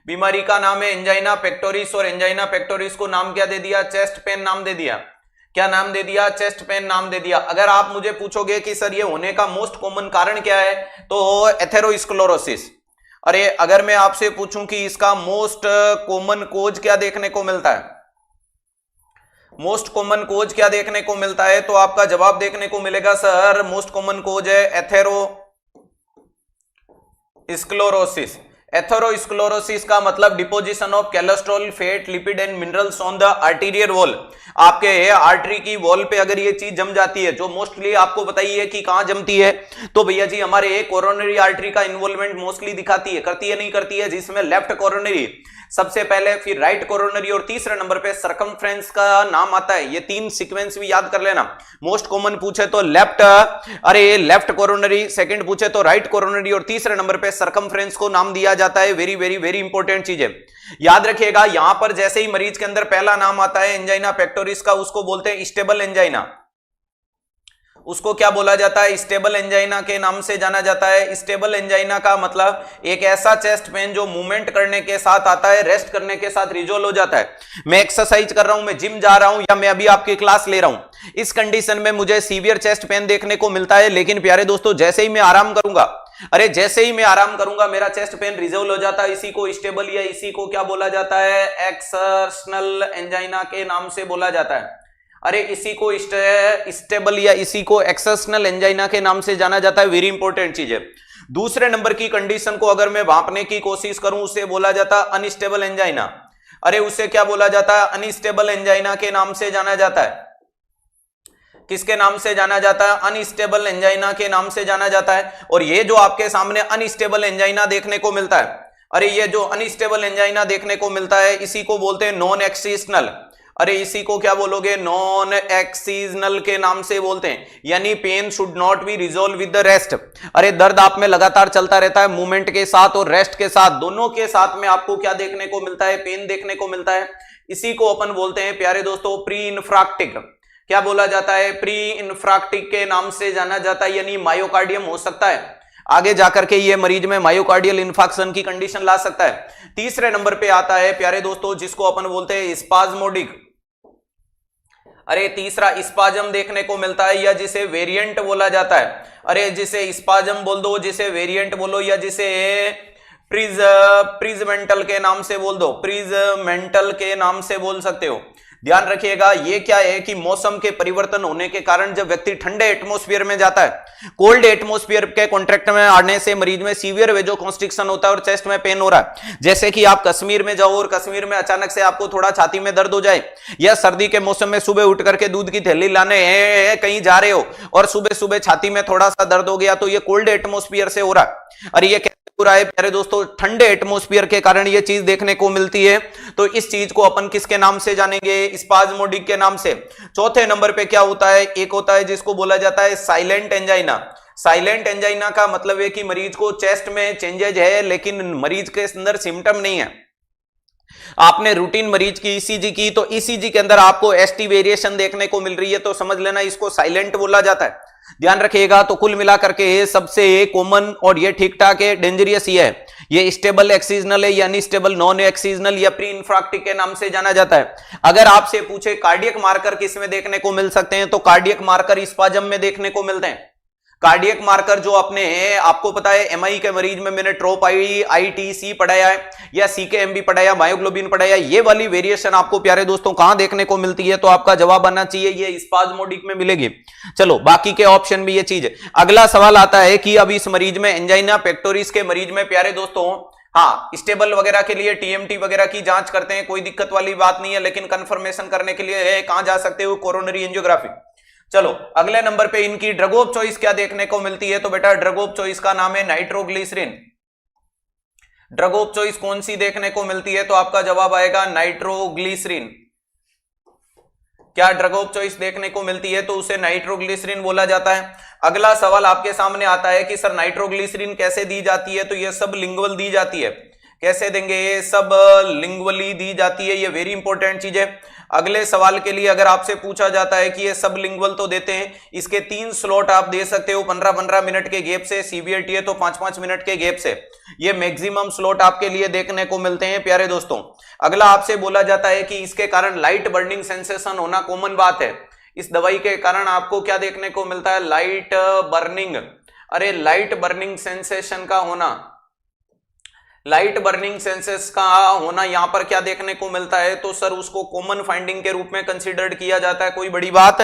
बीमारी का नाम है एंजाइना पेक्टोरिस, और एंजाइना पेक्टोरिस को नाम क्या दे दिया? चेस्ट पेन नाम दे दिया। क्या नाम दे दिया? चेस्ट पेन नाम दे दिया। अगर आप मुझे पूछोगे कि सर ये होने का मोस्ट कॉमन कारण क्या है, तो एथेरोस्क्लेरोसिस। अरे अगर मैं आपसे पूछूं कि इसका मोस्ट कॉमन कोज क्या देखने को मिलता है, मोस्ट कॉमन कोज क्या देखने को मिलता है, तो आपका जवाब देखने को मिलेगा सर मोस्ट कॉमन कोज है एथेरोस्क्लेरोसिस। एथेरोस्क्लेरोसिस का मतलब deposition of cholesterol, fat, lipid and minerals on the arterial wall. आपके आर्टरी की वॉल पे अगर ये चीज जम जाती है, जो मोस्टली आपको बताइए कि कहां जमती है, तो भैया जी हमारे कोरोनरी आर्टरी का इन्वॉल्वमेंट मोस्टली दिखाती है, करती है नहीं करती है, जिसमें लेफ्ट कोरोनरी सबसे पहले, फिर राइट कोरोनरी और तीसरे नंबर पे सरकमफ्रेंस का नाम आता है। ये तीन सीक्वेंस भी याद कर लेना। मोस्ट कॉमन पूछे तो लेफ्ट कोरोनरी, सेकंड पूछे तो राइट कोरोनरी, और तीसरे नंबर पे सरकमफ्रेंस को नाम दिया जाता है। वेरी वेरी वेरी इंपॉर्टेंट चीज है, याद रखिएगा। यहां पर जैसे ही मरीज के अंदर पहला नाम आता है एंजाइना पेक्टोरिस का, उसको बोलते हैं स्टेबल एंजाइना। उसको क्या बोला जाता है? स्टेबल एंजाइना के नाम से जाना जाता है। स्टेबल एंजाइना का मतलब एक ऐसा चेस्ट पेन जो मूवमेंट करने के साथ आता है, रेस्ट करने के साथ रिजोल्व हो जाता है। मैं एक्सरसाइज कर रहा हूं, मैं जिम जा रहा हूं, या मैं अभी आपकी क्लास ले रहा हूं, इस कंडीशन में मुझे सीवियर चेस्ट पेन देखने को मिलता है। लेकिन प्यारे दोस्तों, जैसे ही मैं आराम करूंगा, जैसे ही मैं आराम करूंगा, मेरा चेस्ट पेन रिजोल्व हो जाता है। इसी को स्टेबल या इसी को क्या बोला जाता है? एक्सर्शनल एंजाइना के नाम से बोला जाता है। इसी को स्टेबल या इसी को एक्सर्शनल एंजाइना के नाम से जाना जाता है। वेरी इंपॉर्टेंट चीज है। दूसरे नंबर की कंडीशन को अगर मैं भांपने की कोशिश करूं, उसे बोला जाता है अनस्टेबल एंजाइना। उसे क्या बोला जाता है? अनस्टेबल एंजाइना के नाम से जाना जाता है। किसके नाम से जाना जाता है? अनस्टेबल एंजाइना के नाम से जाना जाता है। और ये जो आपके सामने अनस्टेबल एंजाइना देखने को मिलता है, ये जो अनस्टेबल एंजाइना देखने को मिलता है, इसी को बोलते हैं नॉन एक्सिजनल। इसी को क्या बोलोगे? नॉन एक्सीजनल के नाम से बोलते हैं। यानी pain should not be resolve with the rest. दर्द आप में लगातार चलता रहता है, मूवमेंट के साथ और रेस्ट के साथ, दोनों के साथ में आपको क्या देखने को मिलता है? पेन देखने को मिलता है। इसी को अपन बोलते हैं प्यारे दोस्तों प्री इन्फ्राक्टिक। क्या बोला जाता है? प्री इन्फ्राक्टिक के नाम से जाना जाता है। यानी मायोकार्डियम हो सकता है, आगे जाकर के ये मरीज में मायोकार्डियल इन्फाक्शन की कंडीशन ला सकता है। तीसरे नंबर पे आता है प्यारे दोस्तों जिसको अपन बोलते हैं स्पाज्मोडिक। तीसरा स्पाजम देखने को मिलता है, या जिसे वेरिएंट बोला जाता है। जिसे स्पाजम बोल दो, जिसे वेरिएंट बोलो, या जिसे प्रिजमेंटल के नाम से बोल दो, प्रिजमेंटल के नाम से बोल सकते हो। ध्यान रखिएगा, ये क्या है कि मौसम के परिवर्तन होने के कारण जब व्यक्ति ठंडे एटमॉस्फेयर में जाता है, कोल्ड एटमॉस्फेयर के कॉन्ट्रैक्ट में आने से मरीज में सीवियर वेजो कॉन्स्ट्रिक्शन होता है और चेस्ट में पेन हो रहा है। जैसे कि आप कश्मीर में जाओ और कश्मीर में अचानक से आपको थोड़ा छाती में दर्द हो जाए, या सर्दी के मौसम में सुबह उठ करके दूध की थैली लाने कहीं जा रहे हो और सुबह सुबह छाती में थोड़ा सा दर्द हो गया, तो ये कोल्ड एटमॉस्फेयर से हो रहा है। और ये पूरा है प्यारे दोस्तों, ठंडे एटमॉस्फेयर के कारण ये चीज देखने को मिलती है। तो इस चीज को अपन किसके नाम से जानेंगे? स्पाज्मोडिक के नाम से। चौथे नंबर पे क्या होता है? एक होता है जिसको बोला जाता है साइलेंट एंजाइना। साइलेंट एंजाइना का मतलब है कि मरीज को चेस्ट में चेंजेज है लेकिन मरीज के अंदर सिम्टम नहीं है। आपने रूटीन मरीज की ईसीजी की, तो ईसीजी के अंदर आपको एसटी वेरिएशन देखने को मिल रही है, तो समझ लेना इसको साइलेंट बोला जाता है। ध्यान रखिएगा। तो कुल मिलाकर के सबसे कॉमन और ये ठीक ठाक है, डेंजरियस ये है, ये स्टेबल एक्सीजनल है, यानी स्टेबल नॉन एक्सीजनल या प्री इन्फ्राक्टिक के नाम से जाना जाता है। अगर आपसे पूछे कार्डियक मार्कर किस में देखने को मिल सकते हैं, तो कार्डियक मार्कर स्पाजम में देखने को मिलते हैं। कार्डियक मार्कर जो अपने आपको पता है एमआई के मरीज में मैंने ट्रोप आईटीसी पढ़ाया है, या सीकेएमबी पढ़ाया, मायोग्लोबिन पढ़ाया, ये वाली वेरिएशन आपको प्यारे दोस्तों कहां देखने को मिलती है? तो आपका जवाब आना चाहिए ये स्पाज्मोडिक में मिलेगी। चलो बाकी के ऑप्शन भी ये चीज है। अगला सवाल आता है कि अब इस मरीज में एंजाइना पेक्टोरिस के मरीज में प्यारे दोस्तों, हाँ, स्टेबल वगैरह के लिए टीएमटी वगैरह की जांच करते हैं, कोई दिक्कत वाली बात नहीं है, लेकिन कंफर्मेशन करने के लिए कहां जा सकते हो? Coronary angiography. चलो अगले नंबर पे इनकी ड्रग ऑफ चॉइस क्या देखने को मिलती है? तो बेटा ड्रग ऑफ चॉइस का नाम है नाइट्रोग्लिसरीन। ड्रग ऑफ चॉइस कौन सी देखने को मिलती है? तो आपका जवाब आएगा नाइट्रोग्लिसरीन। क्या ड्रग ऑफ चॉइस देखने को मिलती है? तो उसे नाइट्रोग्लिसरीन बोला जाता है। अगला सवाल आपके सामने आता है कि सर नाइट्रोग्लिसरीन कैसे दी जाती है? तो यह सब लिंगुअल दी जाती है। कैसे देंगे, ये सब लिंग्वली दी जाती है, ये वेरी इंपॉर्टेंट चीज है। अगले सवाल के लिए अगर आपसे पूछा जाता है कि ये सब लिंग्वल तो देते हैं, इसके 3 स्लॉट आप दे सकते हो 15-15 मिनट के गैप से, सीबीएटी है तो 5-5 मिनट के गैप से, ये मैक्सिमम स्लॉट आपके लिए देखने को मिलते हैं प्यारे दोस्तों। अगला आपसे बोला जाता है कि इसके कारण लाइट बर्निंग सेंसेशन होना कॉमन बात है। इस दवाई के कारण आपको क्या देखने को मिलता है, लाइट बर्निंग। अरे लाइट बर्निंग सेंसेशन का होना, लाइट बर्निंग सेंसेस का होना यहां पर क्या देखने को मिलता है, तो सर उसको कॉमन फाइंडिंग के रूप में कंसीडर्ड किया जाता है, कोई बड़ी बात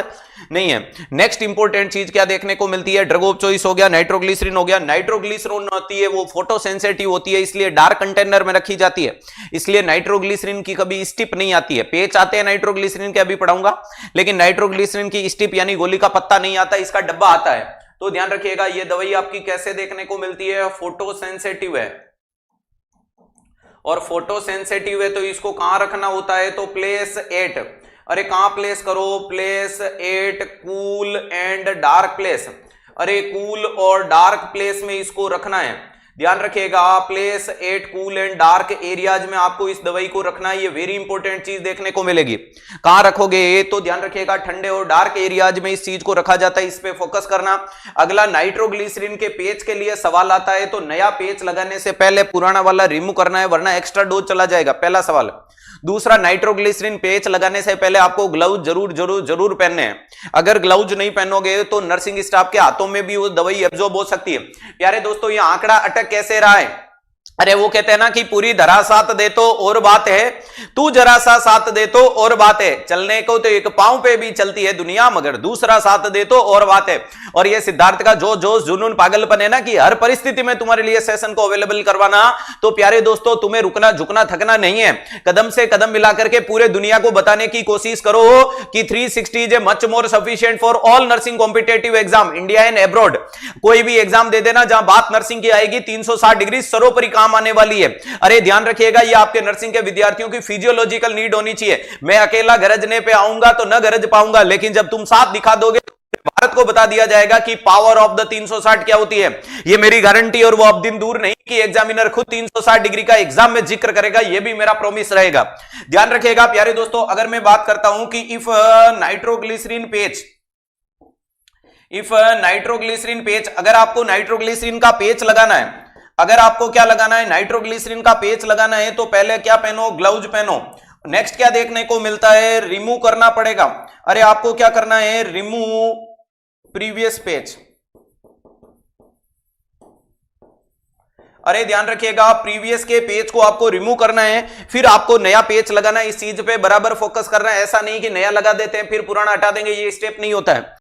नहीं है। नेक्स्ट इंपॉर्टेंट चीज क्या देखने को मिलती है, ड्रग ऑफ चॉइस हो गया, नाइट्रोग्लिसरीन हो गया। नाइट्रोग्लिसरीन होती है वो फोटो सेंसिटिव होती है, इसलिए डार्क कंटेनर में रखी जाती है, इसलिए नाइट्रोग्लिसरीन की कभी स्टिप नहीं आती है। पेच आते हैं नाइट्रोग्लिसरीन के, अभी पढ़ाऊंगा, लेकिन नाइट्रोग्लिसरीन की स्टिप यानी गोली का पत्ता नहीं आता, इसका डब्बा आता है। तो ध्यान रखिएगा, ये दवाई आपकी कैसे देखने को मिलती है, फोटो सेंसिटिव है, और फोटो सेंसिटिव है तो इसको कहां रखना होता है, तो प्लेस 8। अरे कहां प्लेस करो, place 8 cool and dark place. अरे कूल और डार्क प्लेस में इसको रखना है, ध्यान रखिएगा, place 8 cool and dark areas में आपको इस दवाई को रखना है, ये वेरी इंपॉर्टेंट चीज देखने को मिलेगी। कहां रखोगे, तो ध्यान रखिएगा ठंडे और डार्क एरियाज में इस चीज को रखा जाता है, इस पे फोकस करना। अगला नाइट्रोग्लिसरीन के पेच के लिए सवाल आता है, तो नया पेच लगाने से पहले पुराना वाला रिमूव करना है, वरना एक्स्ट्रा डोज चला जाएगा, पहला सवाल। दूसरा, नाइट्रोग्लिसरीन पेच लगाने से पहले आपको ग्लव्स जरूर पहनने हैं। अगर ग्लव्स नहीं पहनोगे तो नर्सिंग स्टाफ के हाथों में भी वो दवाई एब्जॉर्ब हो सकती है। प्यारे दोस्तों, ये आंकड़ा अटक कैसे रहा है, अरे वो कहते हैं ना कि पूरी धरा साथ दे तो और बात है, तू जरा सा साथ दे तो और बात है। चलने को तो एक पांव पे भी चलती है दुनिया, मगर दूसरा साथ दे तो और बात है। और ये सिद्धार्थ का जो जोश जुनून पागलपन है ना कि हर परिस्थिति में तुम्हारे लिए सेशन को अवेलेबल करवाना, तो प्यारे दोस्तों तुम्हें रुकना झुकना थकना नहीं है, कदम से कदम मिलाकर के पूरे दुनिया को बताने की कोशिश करो कि 360 is a much more sufficient for all nursing competitive exam India and abroad. कोई भी एग्जाम दे देना जहां बात नर्सिंग की आएगी, 360 डिग्री सर्वोपरि काम आने वाली है। अरे ध्यान रखिएगा, ये आपके नर्सिंग के विद्यार्थियों की फिजियोलॉजिकल नीड होनी चाहिए। मैं अकेला गरजने पे आऊंगा तो न गरज पाऊंगा, लेकिन जब तुम साथ दिखा दोगे तो भारत को बता दिया जाएगा कि पावर ऑफ द 360 क्या होती है। ये मेरी गारंटी, और वो अब दिन दूर नहीं कि एग्जामिनर खुद 360 डिग्री का एग्जाम में जिक्र करेगा, ये भी मेरा प्रॉमिस रहेगा। ध्यान रखिएगा प्यारे दोस्तों, अगर मैं बात करता हूं कि इफ नाइट्रोग्लिसरीन पेच, अगर आपको नाइट्रोग्लिसरीन का पेच लगाना है, अगर आपको क्या लगाना है, नाइट्रोग्लिसरीन का पेच लगाना है, तो पहले क्या पहनो, ग्लव्स पहनो। नेक्स्ट क्या देखने को मिलता है, रिमूव करना पड़ेगा। अरे आपको क्या करना है, रिमूव प्रीवियस पेच। अरे ध्यान रखिएगा, प्रीवियस के पेज को आपको रिमूव करना है, फिर आपको नया पेज लगाना है। इस चीज पे बराबर फोकस करना है, ऐसा नहीं कि नया लगा देते हैं फिर पुराना हटा देंगे, ये स्टेप नहीं होता है।